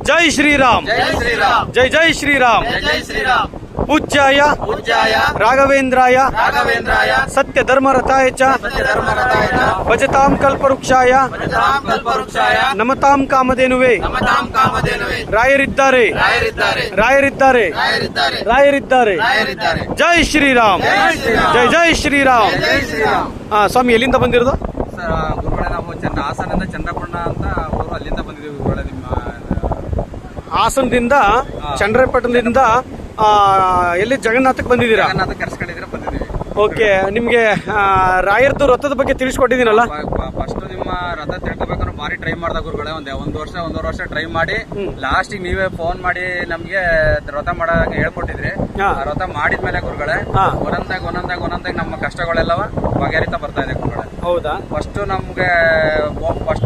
ಜೈ ಶ್ರೀರಾಮ್ ಜೈ ಜೈ ಶ್ರೀರಾಮ್ ಪೂಜ್ಯಾಯ ರಾಘವೇಂದ್ರಾಯ ಸತ್ಯ ಧರ್ಮರತಾಯ ಚ ಭಜತಾಂ ಕಲ್ಪವೃಕ್ಷಾಯ ನಮತಾಂ ಕಾಮಧೇನುವೆ. ರಾಯರಿದ್ದಾರೆ ರಾಯರಿದ್ದಾರೆ ರಾಯರಿದ್ದಾರೆ. ಜೈ ಶ್ರೀರಾಮ್ ಜೈ ಜೈ ಶ್ರೀರಾಮ್. ಸ್ವಾಮಿ ಎಲ್ಲಿಂದ ಬಂದಿರೋದು? ಗುರುಗಳೇ ನಾವು ಹಾಸನದಿಂದ ಚಂದ್ರಪಣ್ಣ ಅಂತ ಅವರು ಅಲ್ಲಿಂದ ಬಂದಿದ್ದೀವಿ ಗುರುಗಳೇ. ನಿಮ್ಮ ಹಾಸನದಿಂದ ಚಂದ್ರಪಟ್ಟಣದಿಂದ ಎಲ್ಲಿ ಜಗನ್ನಾಥಕ್ಕೆ ಬಂದಿದ್ದೀರಾ? ಜಗನ್ನಾಥ ಕರ್ಸ್ಕೊಂಡಿದ್ರೆ ಬಂದಿದ್ದೀವಿ. ಓಕೆ, ನಿಮ್ಗೆ ರಾಯರದ್ದು ರಥದ ಬಗ್ಗೆ ತಿಳಿಸ್ಕೊಟ್ಟಿದ್ದೀನಲ್ಲ. ಫಸ್ಟ್ ನಿಮ್ಮ ರಥ ತಿಳ್ಕೊಬೇಕಂದ್ರೆ ಭಾರಿ ಟ್ರೈ ಮಾಡ್ದ ಗುರುಗಳೇ. ಒಂದೂವರೆ ವರ್ಷ ಟ್ರೈ ಮಾಡಿ ಲಾಸ್ಟ್ ನೀವೇ ಫೋನ್ ಮಾಡಿ ನಮ್ಗೆ ರಥ ಮಾಡಂಗೆ ಹೇಳ್ಕೊಟ್ಟಿದ್ರಿ. ರಥ ಮಾಡಿದ್ಮೇಲೆ ಗುರುಗಳೇ ಒಂದೊಂದಾಗಿ ನಮ್ಮ ಕಷ್ಟಗಳೆಲ್ಲವ ಬಗೆಹರಿತಾ ಬರ್ತಾ ಇದೆ ಗುರುಗಳೇ. ಹೌದಾ? ಫಸ್ಟ್ ನಮ್ಗೆ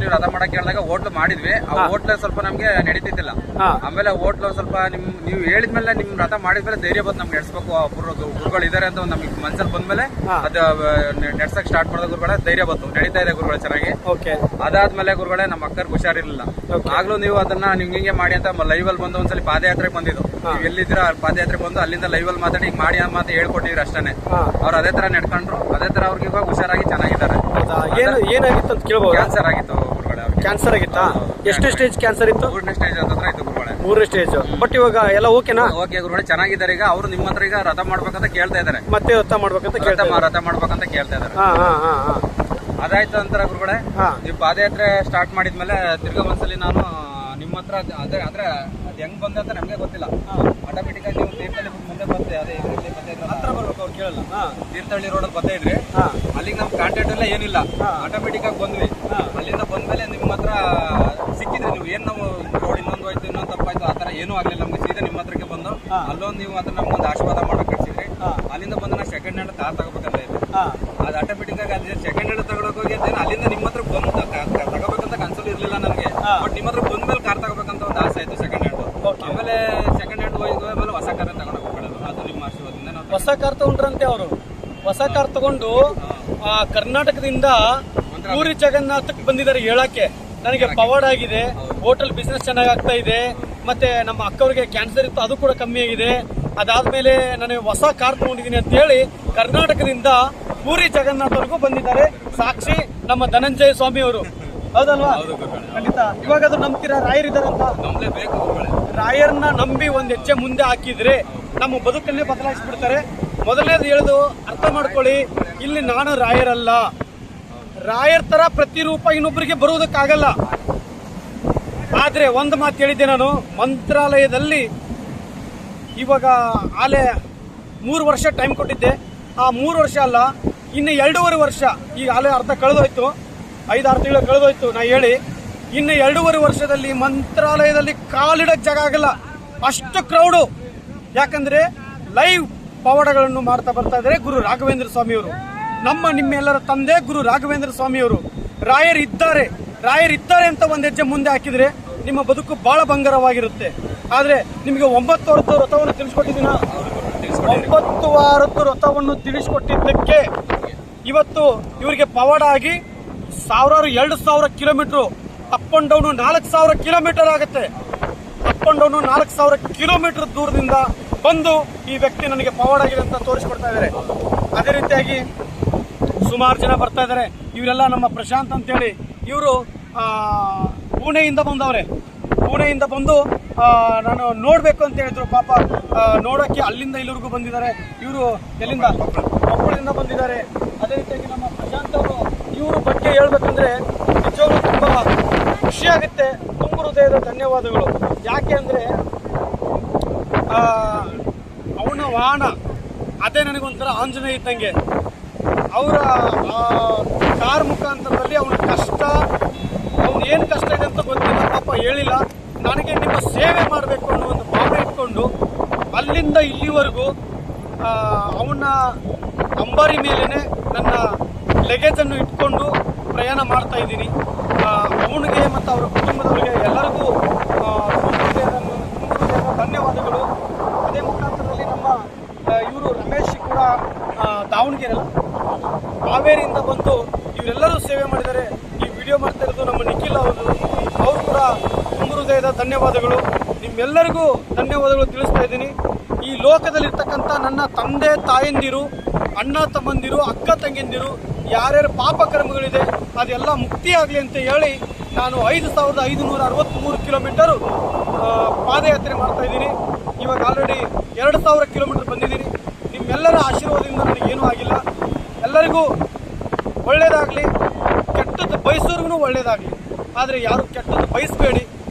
ನೀವು ರಥ ಮಾಡಕ್ ಹೇಳಿದಾಗ ಹೋಟ್ಲು ಮಾಡಿದ್ವಿ. ಆ ಹೋಟ್ಲ ಸ್ವಲ್ಪ ನಮ್ಗೆ ನಡೀತಿದ್ದಿಲ್ಲ. ಆಮೇಲೆ ಹೋಟ್ಲು ಸ್ವಲ್ಪ ನೀವು ಹೇಳಿದ್ಮೇಲೆ ನಿಮ್ ರಥ ಮಾಡಿದ್ಮೇಲೆ ಧೈರ್ಯ ಬಂದು ನಮ್ಗೆ ನಡೆಸ್ಬೇಕು, ಗುರುಗಳು ಇದಾರೆ ಅಂತ ನಮ್ಗೆ ಮನ್ಸಲ್ಲಿ ಬಂದ್ಮೇಲೆ ಅದು ನಡ್ಸಕ್ ಸ್ಟಾರ್ಟ್ ಮಾಡಿದ ಗುರುಗಳೇ. ಧೈರ್ಯ ಬಂತು, ನಡೀತಾ ಇದೆ ಗುರುಗಳೇ ಚೆನ್ನಾಗಿ. ಅದಾದ್ಮೇಲೆ ಗುರುಗಳೇ ನಮ್ಮ ಅಕ್ಕರ್ಗೆ ಹುಷಾರಿರ್ಲಿಲ್ಲ. ಆಗ್ಲೂ ನೀವು ಅದನ್ನ ಹಿಂಗೆ ಮಾಡಿ ಅಂತ ಲೈವ್ ಅಲ್ಲಿ ಬಂದು ಒಂದ್ಸಲಿ ಪಾದಯಾತ್ರೆಗೆ ಬಂದಿದ್ದು. ನೀವು ಎಲ್ಲಿದ್ದೀರಾ ಪಾದಯಾತ್ರೆ ಬಂದು ಅಲ್ಲಿಂದ ಲೈವ್ ಅಲ್ಲಿ ಮಾತಾಡಿ ಹಿಂಗ್ ಮಾಡಿ ಅಂತ ಹೇಳ್ಕೊಟ್ಟಿದ್ರಿ ಅಷ್ಟೇ. ಅವ್ರು ಅದೇ ತರ ನಡ್ಕೊಂಡ್ರು. ಅದೇ ತರ ಅವ್ರಿಗೆ ಇವಾಗ ಹುಷಾರಾಗಿ ಚೆನ್ನಾಗಿದ್ದಾರೆ. ಏನಾಗಿತ್ತು ಅಂತ ಕೇಳ್ಬೋದು? ಕ್ಯಾನ್ಸರ್ ಆಗಿತ್ತು ಗುರುಗಳೇ. ಕ್ಯಾನ್ಸರ್ ಆಗಿತ್ತಾ? ಎಷ್ಟು ಸ್ಟೇಜ್ ಕ್ಯಾನ್ಸರ್ ಇತ್ತು? 3ನೇ ಸ್ಟೇಜ್ ಹತ್ರ ಇತ್ತು ಗುರುಗಳೇ. 3ನೇ ಸ್ಟೇಜ್. ಬಟ್ ಇವಾಗ ಎಲ್ಲ ಓಕೆನಾ? ಓಕೆ ಗುರುಗಳೇ, ಚೆನ್ನಾಗಿದ್ದಾರೆ. ಈಗ ಅವ್ರು ನಿಮ್ಮ ಹತ್ರ ಈಗ ರಥ ಮಾಡ್ಬೇಕಂತ ಕೇಳ್ತಾ ಇದಾರೆ. ಮತ್ತೆ ರಥ ಮಾಡ್ಬೇಕಂತ ರಥ ಮಾಡ್ಬೇಕಂತ ಕೇಳ್ತಾ ಇದಾರೆ. ಅದಾಯ್ತು ನಂತರ ಗುರುಗಳೇ ನೀವು ಪಾದಯಾತ್ರೆ ಸ್ಟಾರ್ಟ್ ಮಾಡಿದ್ಮೇಲೆ ತಿರ್ಗಾ ಒಂದ್ಸಲಿ ನಾನು ನಿಮ್ಮ ಹತ್ರ ಅದೇ ಆದ್ರೆ ಅದ್ ಹೆಂಗ್ ಬಂದೆ ಅಂತ ನಮ್ಗೆ ಗೊತ್ತಿಲ್ಲ. ಆಟೋಮೆಟಿಕ್ ಆಗಿ ನೀವು ತೀರ್ಥಹಳ್ಳಿ ಮುಂದೆ ಬಂದೆ. ಅದೇ ಹತ್ರ ಬರ್ಬೇಕು, ಅವ್ರು ಕೇಳಲ್ಲ. ತೀರ್ಥಹಳ್ಳಿ ರೋಡ್ ಅಲ್ಲಿ ಬರ್ತಾ ಇದ್ರಿ. ಅಲ್ಲಿಗೆ ನಮ್ ಕಾಂಟ್ಯಾಕ್ಟ್ ಎಲ್ಲ ಏನಿಲ್ಲ. ಆಟೋಮೆಟಿಕ್ ಆಗಿ ಬಂದ್ವಿ. ಅಲ್ಲಿಂದ ಬಂದ್ಮೇಲೆ ನಿಮ್ಮ ಹತ್ರ ಸಿಕ್ಕಿದ್ರಿ. ನೀವು ಏನ್ ನಾವು ರೋಡ್ ಇನ್ನೊಂದು ಆಯ್ತು ಇನ್ನೊಂದು ತಪ್ಪಾಯ್ತು ಆತರ ಏನೂ ಆಗ್ಲಿಲ್ಲ. ನಮ್ಗೆ ಸೀದಾ ನಿಮ್ಮ ಹತ್ರಕ್ಕೆ ಬಂದು ಅಲ್ಲೊಂದು ನೀವು ಅದನ್ನ ನಮ್ಗೊಂದು ಆಶೀರ್ವಾದ ಮಾಡಕ್ ಕಳ್ಸಿದ್ರಿ. ಅಲ್ಲಿಂದ ಬಂದು ನಾ ಸೆಕೆಂಡ್ ಹ್ಯಾಂಡ್ ಕಾರ್ ತಗೋಬೇಕಂತ ಇದ್ದೆ. ಅದು ಆಟೋಮೆಟಿಕ್ ಆಗಿ ಅಲ್ಲಿ ಸೆಕೆಂಡ್ ಹ್ಯಾಂಡ್ ತಗೊಳಕ್ ಹೋಗಿ ಅಲ್ಲಿಂದ ನಿಮ್ಮ ಹತ್ರ ಬಂದು ತಗೋಬೇಕಂತ ಕನ್ಸಲ್ ಇರ್ಲಿಲ್ಲ ನನಗೆ. ಬಟ್ ನಿಮ್ಮ ಹತ್ರ ಬಂದ್ಮೇಲೆ ಕಾರ್ ತಗೋಬೇಕಂತ ಒಂದು ಆಸೆ ಆಯ್ತು ಸೆಕೆಂಡ್ ಹ್ಯಾಂಡ್. ಆಮೇಲೆ ಸೆಕೆಂಡ್ ಹ್ಯಾಂಡ್ ಹೋದ್ಮೇಲೆ ಹೊಸ ಕಾರ್ ತಗೊಂಡು ಹೋಗ್ಬಿಡೋದು. ಅದು ನಿಮ್ಮ ಆಶೀರ್ವಾದದಿಂದ. ಹೊಸ ಕಾರ್ ತಗೊಂಡ್ರಂತೆ ಅವರು. ಹೊಸ ಕಾರ್ ತಗೊಂಡು ಕರ್ನಾಟಕದಿಂದ ಪೂರಿ ಜಗನ್ನಾಥಕ್ಕೆ ಬಂದಿದ್ದಾರೆ ಹೇಳಕ್ಕೆ. ನನಗೆ ಪವಾಡ್ ಆಗಿದೆ, ಹೋಟೆಲ್ ಬಿಸ್ನೆಸ್ ಚೆನ್ನಾಗಿ ಆಗ್ತಾ ಇದೆ, ಮತ್ತೆ ನಮ್ಮ ಅಕ್ಕವ್ರಿಗೆ ಕ್ಯಾನ್ಸರ್ ಇತ್ತು, ಅದು ಕೂಡ ಕಮ್ಮಿ ಆಗಿದೆ. ಅದಾದ್ಮೇಲೆ ನನಗೆ ಹೊಸ ಕಾರ್ ತಗೊಂಡಿದ್ದೀನಿ ಅಂತ ಹೇಳಿ ಕರ್ನಾಟಕದಿಂದ ಪೂರಿ ಜಗನ್ನಾಥವರೆಗೂ ಬಂದಿದ್ದಾರೆ. ಸಾಕ್ಷಿ ನಮ್ಮ ಧನಂಜಯ ಸ್ವಾಮಿ ಅವರು. ಹೌದಲ್ವಾ? ಖಂಡಿತ. ಇವಾಗ ಅದು ನಂಬ್ತೀರಾ ರಾಯರಿದ್ದಾರಂತ? ನಂಬಲೇಬೇಕು. ರಾಯರ್ನ ನಂಬಿ ಒಂದ್ ಹೆಜ್ಜೆ ಮುಂದೆ ಹಾಕಿದ್ರೆ ನಮ್ಮ ಬದುಕನ್ನೇ ಬದಲಾಯಿಸ್ಬಿಡ್ತಾರೆ. ಮೊದಲನೇದು ಹೇಳುದು ಅರ್ಥ ಮಾಡ್ಕೊಳ್ಳಿ, ಇಲ್ಲಿ ನಾನು ರಾಯರಲ್ಲ. ರಾಯರ್ ತರ ಪ್ರತಿರೂಪ ಇನ್ನೊಬ್ಬರಿಗೆ ಬರುವುದಕ್ಕಾಗಲ್ಲ. ಆದ್ರೆ ಒಂದು ಮಾತು ಹೇಳಿದ್ದೆ ನಾನು, ಮಂತ್ರಾಲಯದಲ್ಲಿ ಇವಾಗ ಆಲೆ 3 ವರ್ಷ ಟೈಮ್ ಕೊಟ್ಟಿದ್ದೆ. ಆ 3 ವರ್ಷ ಅಲ್ಲ, ಇನ್ನು 2.5 ವರ್ಷ. ಈಗ ಆಲೆ ಅರ್ಧ ಕಳೆದೋಯ್ತು, 5-6 ತಿಂಗಳು ಕಳೆದೋಯ್ತು ನಾ ಹೇಳಿ. ಇನ್ನು 2.5 ವರ್ಷದಲ್ಲಿ ಮಂತ್ರಾಲಯದಲ್ಲಿ ಕಾಲಿಡಕ್ ಜಾಗ ಆಗಲ್ಲ, ಅಷ್ಟು ಕ್ರೌಡು. ಯಾಕಂದ್ರೆ ಲೈವ್ ಪವಾಡಗಳನ್ನು ಮಾಡ್ತಾ ಬರ್ತಾ ಇದ್ದಾರೆ ಗುರು ರಾಘವೇಂದ್ರ ಸ್ವಾಮಿಯವರು. ನಿಮ್ಮೆಲ್ಲರ ತಂದೆ ಗುರು ರಾಘವೇಂದ್ರ ಸ್ವಾಮಿಯವರು. ರಾಯರಿದ್ದಾರೆ ಅಂತ ಒಂದ್ ಹೆಜ್ಜೆ ಮುಂದೆ ಹಾಕಿದ್ರೆ ನಿಮ್ಮ ಬದುಕು ಬಹಳ ಬಂಗಾರವಾಗಿರುತ್ತೆ. ಆದ್ರೆ ನಿಮಗೆ 9 ವಾರದ್ದು ರಥವನ್ನು ತಿಳಿಸ್ಕೊಟ್ಟಿದ್ದೀನ. 9 ವಾರದ್ದು ರಥವನ್ನು ತಿಳಿಸ್ಕೊಟ್ಟಿದ್ದಕ್ಕೆ ಇವತ್ತು ಇವರಿಗೆ ಪವಾಡ ಆಗಿ 2,000 kilometre up and down 4,000 kilometre ಆಗುತ್ತೆ. ಅಪ್ ಅಂಡ್ ಡೌನ್ 4,000 ಕಿಲೋಮೀಟರ್ ದೂರದಿಂದ ಬಂದು ಈ ವ್ಯಕ್ತಿ ನನಗೆ ಪವಾಡ ಆಗಿದೆ ಅಂತ ತೋರಿಸ್ಕೊಡ್ತಾ ಇದ್ದಾರೆ. ಅದೇ ರೀತಿಯಾಗಿ ಸುಮಾರು ಜನ ಬರ್ತಾ ಇದ್ದಾರೆ. ಇವರೆಲ್ಲ ನಮ್ಮ ಪ್ರಶಾಂತ್ ಅಂತೇಳಿ, ಇವರು ಪುಣೆಯಿಂದ ಬಂದವ್ರೆ. ಪುಣೆಯಿಂದ ಬಂದು ನಾನು ನೋಡ್ಬೇಕು ಅಂತ ಹೇಳಿದ್ರು. ಪಾಪ ನೋಡೋಕ್ಕೆ ಅಲ್ಲಿಂದ ಇಲ್ಲಿವರೆಗೂ ಬಂದಿದ್ದಾರೆ. ಇವರು ಎಲ್ಲಿಂದ? ಕೊಪ್ಪಳದಿಂದ ಬಂದಿದ್ದಾರೆ. ಅದೇ ರೀತಿಯಾಗಿ ನಮ್ಮ ಪ್ರಶಾಂತ್ ಅವರು, ಇವರು ಬಗ್ಗೆ ಹೇಳ್ಬೇಕಂದ್ರೆ ನಿಜವಾಗ್ಲೂ ತುಂಬಾ ಖುಷಿ ಆಗುತ್ತೆ. ತುಂಬ ಹೃದಯದ ಧನ್ಯವಾದಗಳು. ಯಾಕೆ ಅಂದ್ರೆ ಅವನ ವಾಹನ ಅದೇ ನನಗೊಂಥರ ಆಂಜನೇಯ ಇದ್ದಂಗೆ. ಅವರ ಕಾರ್ ಮುಖಾಂತರದಲ್ಲಿ ಅವನ ಕಷ್ಟ, ಅವ್ನು ಏನು ಕಷ್ಟ ಇದೆ ಅಂತ ಗೊತ್ತಿಲ್ಲ, ಪಾಪ ಹೇಳಿಲ್ಲ. ನನಗೆ ನಿಮ್ಮ ಸೇವೆ ಮಾಡಬೇಕು ಅನ್ನೋ ಒಂದು ಭಾವನೆ ಇಟ್ಕೊಂಡು ಅಲ್ಲಿಂದ ಇಲ್ಲಿವರೆಗೂ ಅವನ ಅಂಬಾರಿ ಮೇಲೇನೆ ನನ್ನ ಲಗೇಜನ್ನು ಇಟ್ಕೊಂಡು ಪ್ರಯಾಣ ಮಾಡ್ತಾ ಇದ್ದೀನಿ. ಅವನಿಗೆ ಮತ್ತು ಅವರ ಕುಟುಂಬದವರಿಗೆ ಎಲ್ಲರಿಗೂ ಧನ್ಯವಾದಗಳು. ಅದೇ ಮುಖಾಂತರದಲ್ಲಿ ನಮ್ಮ ಇವರು ರಮೇಶ್ ಕೂಡ ದಾವಣಗೆರೆ ಹಾವೇರಿಯಿಂದ ಬಂದು ಇವರೆಲ್ಲರೂ ಸೇವೆ ಮಾಡಿದ್ದಾರೆ. ಈ ವಿಡಿಯೋ ಮಾಡ್ತಾ ಇರೋದು ನಮ್ಮ ನಿಖಿಲ್ ಅವರು ಕೂಡ ತುಂಬ ಹೃದಯದ ಧನ್ಯವಾದಗಳು. ನಿಮ್ಮೆಲ್ಲರಿಗೂ ಧನ್ಯವಾದಗಳು ತಿಳಿಸ್ತಾ ಇದ್ದೀನಿ. ಈ ಲೋಕದಲ್ಲಿರ್ತಕ್ಕಂಥ ನನ್ನ ತಂದೆ ತಾಯಂದಿರು, ಅಣ್ಣ ತಮ್ಮಂದಿರು, ಅಕ್ಕ ತಂಗಿಯಂದಿರು, ಯಾರ್ಯಾರ ಪಾಪ ಕರ್ಮಗಳಿದೆ ಅದೆಲ್ಲ ಮುಕ್ತಿಯಾಗಲಿ ಅಂತ ಹೇಳಿ ನಾನು 5563 ಕಿಲೋಮೀಟರ್ ಪಾದಯಾತ್ರೆ ಮಾಡ್ತಾ ಇದ್ದೀನಿ. ಇವಾಗ ಆಲ್ರೆಡಿ 2000 ಕಿಲೋಮೀಟರ್ ಬಂದಿದ್ದೀನಿ. ನಿಮ್ಮೆಲ್ಲರ ಆಶೀರ್ವಾದದಿಂದ ನನಗೇನೂ ಆಗಿಲ್ಲ. ಎಲ್ಲರಿಗೂ ಒಳ್ಳೆಯದಾಗಲಿ, ಕೆಟ್ಟದ್ದು ಬಯಸೋರ್ಗೂ ಒಳ್ಳೆಯದಾಗಲಿ. ಆದರೆ ಯಾರು ಕೆಟ್ಟದ್ದು ಬಯಸಬೇಡಿ,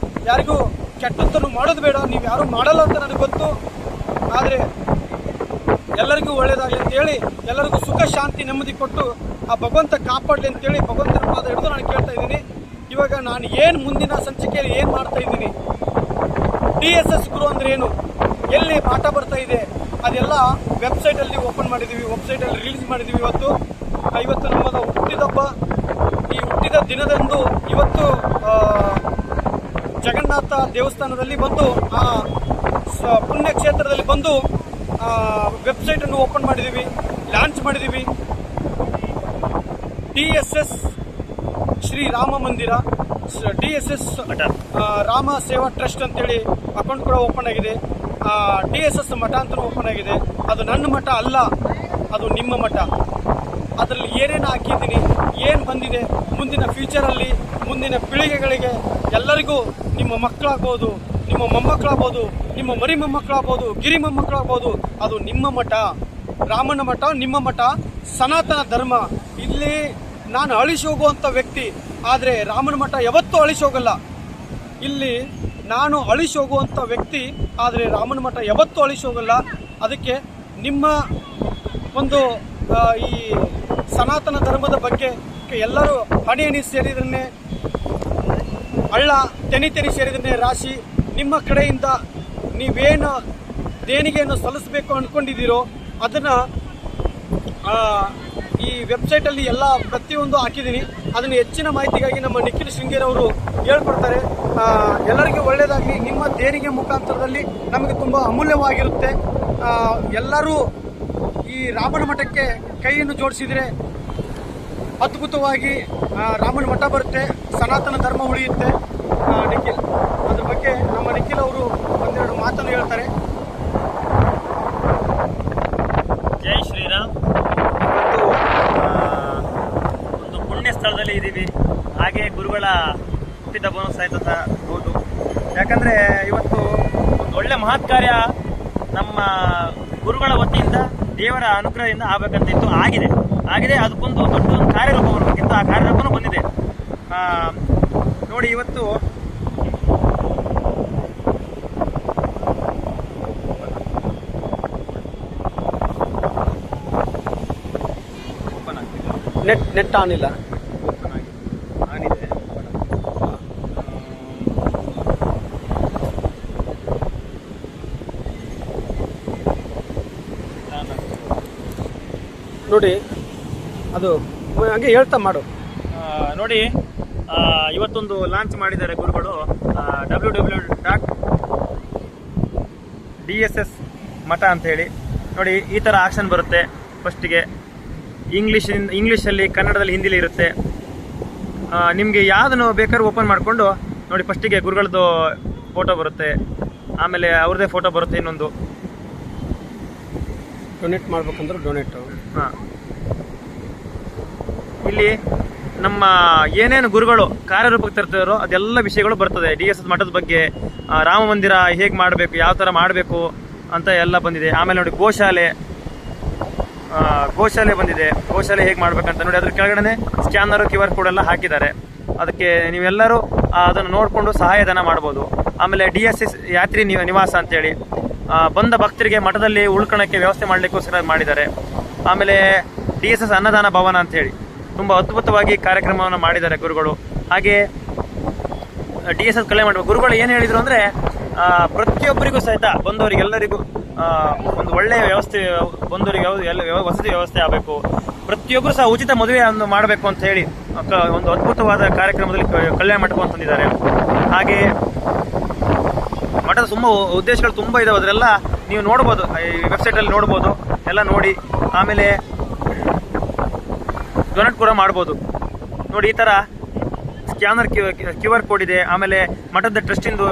ಯಾರಿಗೂ ಕೆಟ್ಟದ್ದನ್ನು ಮಾಡೋದು ಬೇಡ. ನೀವು ಯಾರು ಮಾಡಲ್ಲ ಅಂತ ನನಗೆ ಗೊತ್ತು. ಆದರೆ ಎಲ್ಲರಿಗೂ ಒಳ್ಳೆಯದಾಗಲಿ ಅಂತೇಳಿ, ಎಲ್ಲರಿಗೂ ಸುಖ ಶಾಂತಿ ನೆಮ್ಮದಿ ಕೊಟ್ಟು ಆ ಭಗವಂತ ಕಾಪಾಡಲಿ ಅಂತೇಳಿ ಭಗವಂತನ ಪಾದ ಹಿಡಿದು ನಾನು ಕೇಳ್ತಾ ಇದ್ದೀನಿ. ಇವಾಗ ನಾನು ಏನು ಮುಂದಿನ ಸಂಚಿಕೆಯಲ್ಲಿ ಏನು ಮಾಡ್ತಾ ಇದ್ದೀನಿ, DSS ಗುರು ಅಂದರೆ ಏನು, ಎಲ್ಲಿ ಪಾಠ ಬರ್ತಾ ಇದೆ ಅದೆಲ್ಲ ವೆಬ್ಸೈಟಲ್ಲಿ ಓಪನ್ ಮಾಡಿದ್ದೀವಿ, ವೆಬ್ಸೈಟಲ್ಲಿ ರಿಲೀಸ್ ಮಾಡಿದ್ದೀವಿ. ಇವತ್ತು ನಮ್ಮದು ಹುಟ್ಟಿದಬ್ಬ. ಈ ಹುಟ್ಟಿದ ದಿನದಂದು ಇವತ್ತು ಜಗನ್ನಾಥ ದೇವಸ್ಥಾನದಲ್ಲಿ ಬಂದು ಆ ಪುಣ್ಯಕ್ಷೇತ್ರದಲ್ಲಿ ಬಂದು ವೆಬ್ಸೈಟನ್ನು ಓಪನ್ ಮಾಡಿದ್ದೀವಿ, ಲಾಂಚ್ ಮಾಡಿದ್ದೀವಿ. DSS ಶ್ರೀ ರಾಮ ಮಂದಿರ, DSS ರಾಮ ಸೇವಾ ಟ್ರಸ್ಟ್ ಅಂತೇಳಿ ಅಕೌಂಟ್ ಕೂಡ ಓಪನ್ ಆಗಿದೆ. DSS ಮಠ ಅಂತ ಓಪನ್ ಆಗಿದೆ. ಅದು ನನ್ನ ಮಠ ಅಲ್ಲ, ಅದು ನಿಮ್ಮ ಮಠ. ಅದರಲ್ಲಿ ಏನೇನು ಹಾಕಿದ್ದೀನಿ, ಏನು ಬಂದಿದೆ, ಮುಂದಿನ ಫ್ಯೂಚರಲ್ಲಿ ಮುಂದಿನ ಪೀಳಿಗೆಗಳಿಗೆ ಎಲ್ಲರಿಗೂ ನಿಮ್ಮ ಮಕ್ಕಳಾಗ್ಬೋದು, ನಿಮ್ಮ ಮೊಮ್ಮಕ್ಕಳಾಗ್ಬೋದು, ನಿಮ್ಮ ಮರಿ ಮೊಮ್ಮಕ್ಕಳಾಗ್ಬೋದು, ಗಿರಿ ಮೊಮ್ಮಕ್ಕಳಾಗ್ಬೋದು, ಅದು ನಿಮ್ಮ ಮಠ, ರಾಮನ ಮಠ, ನಿಮ್ಮ ಮಠ, ಸನಾತನ ಧರ್ಮ. ಇಲ್ಲಿ ನಾನು ಅಳಿಸಿ ಹೋಗುವಂಥ ವ್ಯಕ್ತಿ, ಆದರೆ ರಾಮನ ಮಠ ಯಾವತ್ತೂ ಅಳಿಸಿ ಹೋಗಲ್ಲ. ಇಲ್ಲಿ ನಾನು ಅಳಿಸಿ ಹೋಗುವಂಥ ವ್ಯಕ್ತಿ, ಆದರೆ ರಾಮನ ಮಠ ಯಾವತ್ತೂ ಅಳಿಸಿ ಹೋಗಲ್ಲ. ಅದಕ್ಕೆ ನಿಮ್ಮ ಒಂದು ಈ ಸನಾತನ ಧರ್ಮದ ಬಗ್ಗೆ ಎಲ್ಲರೂ ಹಣಿ ಸೇರಿದನ್ನೇ ಹಳ್ಳ, ತೆನಿ ಸೇರಿದನ್ನೇ ರಾಶಿ. ನಿಮ್ಮ ಕಡೆಯಿಂದ ನೀವೇನು ದೇಣಿಗೆಯನ್ನು ಸಲ್ಲಿಸಬೇಕು ಅಂದ್ಕೊಂಡಿದ್ದೀರೋ ಅದನ್ನು ಈ ವೆಬ್ಸೈಟಲ್ಲಿ ಎಲ್ಲ ಪ್ರತಿಯೊಂದು ಹಾಕಿದ್ದೀನಿ. ಅದನ್ನು ಹೆಚ್ಚಿನ ಮಾಹಿತಿಗಾಗಿ ನಮ್ಮ ನಿಖಿಲ್ ಶೃಂಗೇರಿ ಅವರು ಹೇಳ್ಕೊಡ್ತಾರೆ. ಎಲ್ಲರಿಗೂ ಒಳ್ಳೆಯದಾಗಲಿ. ನಿಮ್ಮ ದೇಣಿಗೆ ಮುಖಾಂತರದಲ್ಲಿ ನಮಗೆ ತುಂಬ ಅಮೂಲ್ಯವಾಗಿರುತ್ತೆ. ಎಲ್ಲರೂ ಈ ರಾಮನ ಮಠಕ್ಕೆ ಕೈಯನ್ನು ಜೋಡಿಸಿದರೆ ಅದ್ಭುತವಾಗಿ ರಾಮನ ಮಠ ಬರುತ್ತೆ, ಸನಾತನ ಧರ್ಮ ಉಳಿಯುತ್ತೆ. ನಿಖಿಲ್ ಅದ್ರ ಬಗ್ಗೆ ನಮ್ಮ ನಿಖಿಲ್ ಅವರು ಒಂದೆರಡು ಮಾತನ್ನು ಹೇಳ್ತಾರೆ. ಜೈ ಶ್ರೀರಾಮ್. ಒಂದು ಪುಣ್ಯ ಸ್ಥಳದಲ್ಲಿ ಇದ್ದೀವಿ. ಹಾಗೆ ಗುರುಗಳ ಹುಟ್ಟಿದಬ್ಬವನ್ನು ಸಹಿತ ಹೌದು. ಯಾಕಂದರೆ ಇವತ್ತು ಒಂದು ಒಳ್ಳೆ ಮಹತ್ ಕಾರ್ಯ ನಮ್ಮ ಗುರುಗಳ ವತಿಯಿಂದ ದೇವರ ಅನುಗ್ರಹದಿಂದ ಆಗಬೇಕಂತಿತ್ತು. ಆಗಿದೆ. ಅದಕ್ಕೊಂದು ದೊಡ್ಡ ಒಂದು ಕಾರ್ಯರೂಪ ಬರಬೇಕಿತ್ತು. ಆ ಕಾರ್ಯರೂಪನೂ ಬಂದಿದೆ. ನೋಡಿ, ಇವತ್ತು ನೆಟ್ ಆನ್ ಇಲ್ಲ. ನೋಡಿ, ಅದು ಹಾಗೆ ಹೇಳ್ತಾ ಮಾಡು. ನೋಡಿ, ಇವತ್ತೊಂದು ಲಾಂಚ್ ಮಾಡಿದ್ದಾರೆ ಗುರುಗಳು, www.DSS ಮಠ ಅಂತ ಹೇಳಿ. ನೋಡಿ, ಈ ಥರ ಆಕ್ಷನ್ ಬರುತ್ತೆ. ಫಸ್ಟಿಗೆ ಇಂಗ್ಲೀಷಲ್ಲಿ, ಕನ್ನಡದಲ್ಲಿ, ಹಿಂದಿಲಿ ಇರುತ್ತೆ. ನಿಮಗೆ ಯಾವುದನ್ನು ಬೇಕಾದ್ರೂ ಓಪನ್ ಮಾಡಿಕೊಂಡು ನೋಡಿ. ಫಸ್ಟಿಗೆ ಗುರುಗಳದ್ದು ಫೋಟೋ ಬರುತ್ತೆ, ಆಮೇಲೆ ಅವ್ರದ್ದೇ ಫೋಟೋ ಬರುತ್ತೆ. ಇನ್ನೊಂದು ಡೊನೇಟ್ ಮಾಡ್ಬೇಕಂದ್ರೆ ಡೊನೇಟು. ಹಾಂ, ಇಲ್ಲಿ ನಮ್ಮ ಏನೇನು ಗುರುಗಳು ಕಾರ್ಯರೂಪಕ್ಕೆ ತರ್ತಾರೋ ಅದೆಲ್ಲ ವಿಷಯಗಳು ಬರ್ತದೆ. DSS ಮಠದ ಬಗ್ಗೆ, ರಾಮ ಮಂದಿರ ಹೇಗೆ ಮಾಡಬೇಕು, ಯಾವ ಥರ ಮಾಡಬೇಕು ಅಂತ ಎಲ್ಲ ಬಂದಿದೆ. ಆಮೇಲೆ ನೋಡಿ, ಗೋಶಾಲೆ ಬಂದಿದೆ. ಗೋಶಾಲೆ ಹೇಗೆ ಮಾಡ್ಬೇಕಂತ ನೋಡಿ. ಅದ್ರ ಕೆಳಗಡೆ ಸ್ಕ್ಯಾನರು, QR ಕೋಡ್ ಎಲ್ಲ ಹಾಕಿದ್ದಾರೆ. ಅದಕ್ಕೆ ನೀವೆಲ್ಲರೂ ಅದನ್ನು ನೋಡಿಕೊಂಡು ಸಹಾಯಧನ ಮಾಡ್ಬೋದು. ಆಮೇಲೆ DSS ಯಾತ್ರಿ ನಿವಾಸ ಅಂತೇಳಿ ಬಂದ ಭಕ್ತರಿಗೆ ಮಠದಲ್ಲಿ ಉಳ್ಕೊಳಕ್ಕೆ ವ್ಯವಸ್ಥೆ ಮಾಡಲಿಕ್ಕೋಸ್ಕರ ಮಾಡಿದ್ದಾರೆ. ಆಮೇಲೆ DSS ಅನ್ನದಾನ ಭವನ ಅಂತೇಳಿ ತುಂಬ ಅದ್ಭುತವಾಗಿ ಕಾರ್ಯಕ್ರಮವನ್ನು ಮಾಡಿದ್ದಾರೆ ಗುರುಗಳು. ಹಾಗೆ DSS ಕಲ್ಯಾಣ ಮಂಟಪ ಗುರುಗಳು ಏನು ಹೇಳಿದರು ಅಂದರೆ, ಪ್ರತಿಯೊಬ್ಬರಿಗೂ ಸಹಿತ ಬಂದವರಿಗೆಲ್ಲರಿಗೂ ಒಂದು ಒಳ್ಳೆಯ ವ್ಯವಸ್ಥೆ, ಬಂದವರಿಗೆ ವಸತಿ ವ್ಯವಸ್ಥೆ ಆಗಬೇಕು, ಪ್ರತಿಯೊಬ್ಬರು ಸಹ ಉಚಿತ ಮದುವೆ ಮಾಡಬೇಕು ಅಂತ ಹೇಳಿ ಒಂದು ಅದ್ಭುತವಾದ ಕಾರ್ಯಕ್ರಮದಲ್ಲಿ ಕಲ್ಯಾಣ ಮಂಟಪ ತಂದಿದ್ದಾರೆ. ಹಾಗೆ ಮಠದ ತುಂಬ ಉದ್ದೇಶಗಳು ತುಂಬ ಇದಾವೆ. ಅದರೆಲ್ಲ ನೀವು ನೋಡ್ಬೋದು, ಈ ವೆಬ್ಸೈಟಲ್ಲಿ ನೋಡ್ಬೋದು. ಎಲ್ಲ ನೋಡಿ ಆಮೇಲೆ ಡೊನೇಟ್ ಕೂಡ ಮಾಡ್ಬೋದು. ನೋಡಿ, ಈ ಥರ ಸ್ಕ್ಯಾನರ್, QR ಕೋಡ್ ಇದೆ. ಆಮೇಲೆ ಮಠದ ಟ್ರಸ್ಟಿಂದು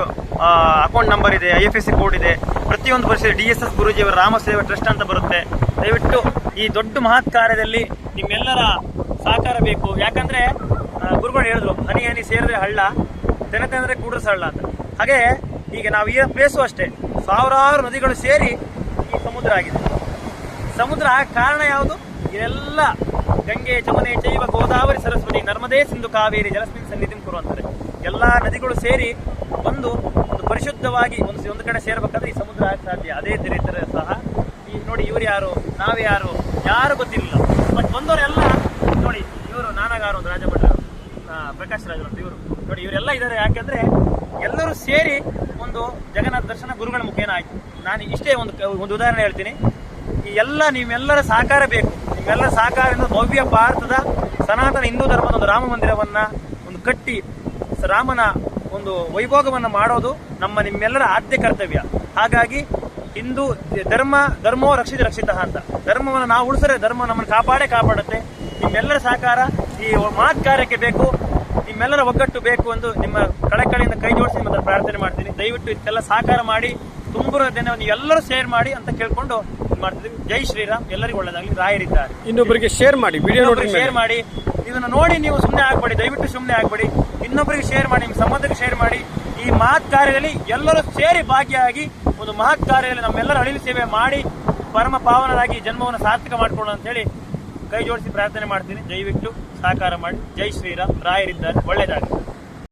ಅಕೌಂಟ್ ನಂಬರ್ ಇದೆ, IFSC ಕೋಡ್ ಇದೆ, ಪ್ರತಿಯೊಂದು ಪರಿಸ್ಥಿತಿ DSS ಗುರೂಜಿಯವರ ರಾಮಸೇವಾ ಟ್ರಸ್ಟ್ ಅಂತ ಬರುತ್ತೆ. ದಯವಿಟ್ಟು ಈ ದೊಡ್ಡ ಮಹತ್ ಕಾರ್ಯದಲ್ಲಿ ನಿಮ್ಮೆಲ್ಲರ ಸಹಕಾರ ಬೇಕು. ಯಾಕಂದ್ರೆ ಗುರುಗಳು ಹೇಳಿದ್ರು, ಹನಿ ಹನಿ ಸೇರಿದ್ರೆ ಹಳ್ಳ, ತೆನೆ ತೆನೆದ್ರೆ ಕೂಡ್ರಸ ಹಳ್ಳ ಅಂತ. ಹಾಗೆ ಈಗ ನಾವು ಈ ಪ್ಲೇಸು ಅಷ್ಟೇ, ಸಾವಿರಾರು ನದಿಗಳು ಸೇರಿ ಈ ಸಮುದ್ರ ಆಗಿದೆ. ಸಮುದ್ರ ಕಾರಣ ಯಾವುದು? ಇದೆಲ್ಲ ಗಂಗೆ, ಜಮುನೆ, ಚೈವ, ಗೋದಾವರಿ, ಸರಸ್ವತಿ, ನರ್ಮದೇ, ಸಿಂಧು, ಕಾವೇರಿ ಜಲಸ್ಮಿನ್ ಸನ್ನಿಧಿಂ ಕುರು ಅಂತಾರೆ. ಎಲ್ಲಾ ನದಿಗಳು ಸೇರಿ ಒಂದು ಪರಿಶುದ್ಧವಾಗಿ ಒಂದು ಕಡೆ ಸೇರ್ಬೇಕಾದ್ರೆ ಈ ಸಮುದ್ರ ಆಗಕ್ಕೆ ಸಾಧ್ಯ. ಅದೇ ರೀತಿ ಸಹ ಈ ನೋಡಿ, ಇವ್ರು ಯಾರು, ನಾವೇ ಯಾರು ಗೊತ್ತಿರಲಿಲ್ಲ. ಬಟ್ ಬಂದವರೆಲ್ಲ ನೋಡಿ, ಇವರು ನಾನಗಾರು ಒಂದು ರಾಜಭಟ್ರು, ಪ್ರಕಾಶ್ ರಾಜ್ ಅಂತ ಇವರು ನೋಡಿ, ಇವರೆಲ್ಲ ಇದ್ದಾರೆ. ಯಾಕೆಂದ್ರೆ ಎಲ್ಲರೂ ಸೇರಿ ಒಂದು ಜಗನ್ನಾಥ ದರ್ಶನ ಗುರುಗಳ ಮುಖೇನ ಆಯ್ತು. ನಾನು ಇಷ್ಟೇ ಒಂದು ಉದಾಹರಣೆ ಹೇಳ್ತೀನಿ. ಈ ಎಲ್ಲ ನಿಮ್ಮೆಲ್ಲರ ಸಹಕಾರ ಬೇಕು. ನಿಮ್ಮೆಲ್ಲರ ಸಹಕಾರದಿಂದ ಭವ್ಯ ಭಾರತದ ಸನಾತನ ಹಿಂದೂ ಧರ್ಮದ ಒಂದು ರಾಮ ಮಂದಿರವನ್ನ ಒಂದು ಕಟ್ಟಿ ರಾಮನ ಒಂದು ವೈಭೋಗವನ್ನು ಮಾಡೋದು ನಿಮ್ಮೆಲ್ಲರ ಆದ್ಯ ಕರ್ತವ್ಯ. ಹಾಗಾಗಿ ಹಿಂದೂ ಧರ್ಮೋ ರಕ್ಷಿತ ಅಂತ, ಧರ್ಮವನ್ನು ನಾವು ಉಳಿಸಿದ್ರೆ ಧರ್ಮ ನಮ್ಮನ್ನು ಕಾಪಾಡುತ್ತೆ. ನಿಮ್ಮೆಲ್ಲರ ಸಹಕಾರ ಈ ಮಹತ್ ಕಾರ್ಯಕ್ಕೆ ಬೇಕು. ನಿಮ್ಮೆಲ್ಲರ ಒಗ್ಗಟ್ಟು ಬೇಕು ಎಂದು ನಿಮ್ಮ ಕಳಕಳಿಯಿಂದ ಕೈ ಜೋಡಿಸಿ ನಿಮ್ಮ ಪ್ರಾರ್ಥನೆ ಮಾಡ್ತೀನಿ. ದಯವಿಟ್ಟು ಇದಕ್ಕೆಲ್ಲ ಸಹಕಾರ ಮಾಡಿ, ತುಂಬುರ ದಿನ ನೀವೆಲ್ಲರೂ ಶೇರ್ ಮಾಡಿ ಅಂತ ಕೇಳ್ಕೊಂಡು ಮಾಡ್ತಿದ್ದೀವಿ. ಜೈ ಶ್ರೀರಾಮ್. ಎಲ್ಲರಿಗೂ ಒಳ್ಳೆದಾಗಲಿ. ರಾಯರಿದ್ದಾರೆ. ಇನ್ನೊಬ್ಬರಿಗೆ ಶೇರ್ ಮಾಡಿ, ವಿಡಿಯೋ ಶೇರ್ ಮಾಡಿ. ಇದನ್ನು ನೋಡಿ ನೀವು ಸುಮ್ಮನೆ ಆಗ್ಬೇಡಿ, ದಯವಿಟ್ಟು ಸುಮ್ಮನೆ ಆಗ್ಬೇಡಿ. ಇನ್ನೊಬ್ಬರಿಗೆ ಶೇರ್ ಮಾಡಿ, ನಿಮ್ಮ ಸಂಬಂಧಕ್ಕೆ ಶೇರ್ ಮಾಡಿ. ಈ ಮಹತ್ ಕಾರ್ಯದಲ್ಲಿ ಎಲ್ಲರೂ ಸೇರಿ ಭಾಗಿಯಾಗಿ ಒಂದು ಮಹತ್ ಕಾರ್ಯದಲ್ಲಿ ನಮ್ಮೆಲ್ಲರ ಅಳಿಲು ಸೇವೆ ಮಾಡಿ ಪರಮ ಪಾವನರಾಗಿ ಜನ್ಮವನ್ನು ಸಾರ್ಥಕ ಮಾಡಿಕೊಳ್ಳೋಣ ಅಂತ ಹೇಳಿ ಕೈ ಜೋಡಿಸಿ ಪ್ರಾರ್ಥನೆ ಮಾಡ್ತೀನಿ. ದಯವಿಟ್ಟು ಸಹಕಾರ ಮಾಡಿ. ಜೈ ಶ್ರೀರಾಮ್. ರಾಯರಿದ್ದಾರೆ. ಒಳ್ಳೆಯದಾಗಲಿ.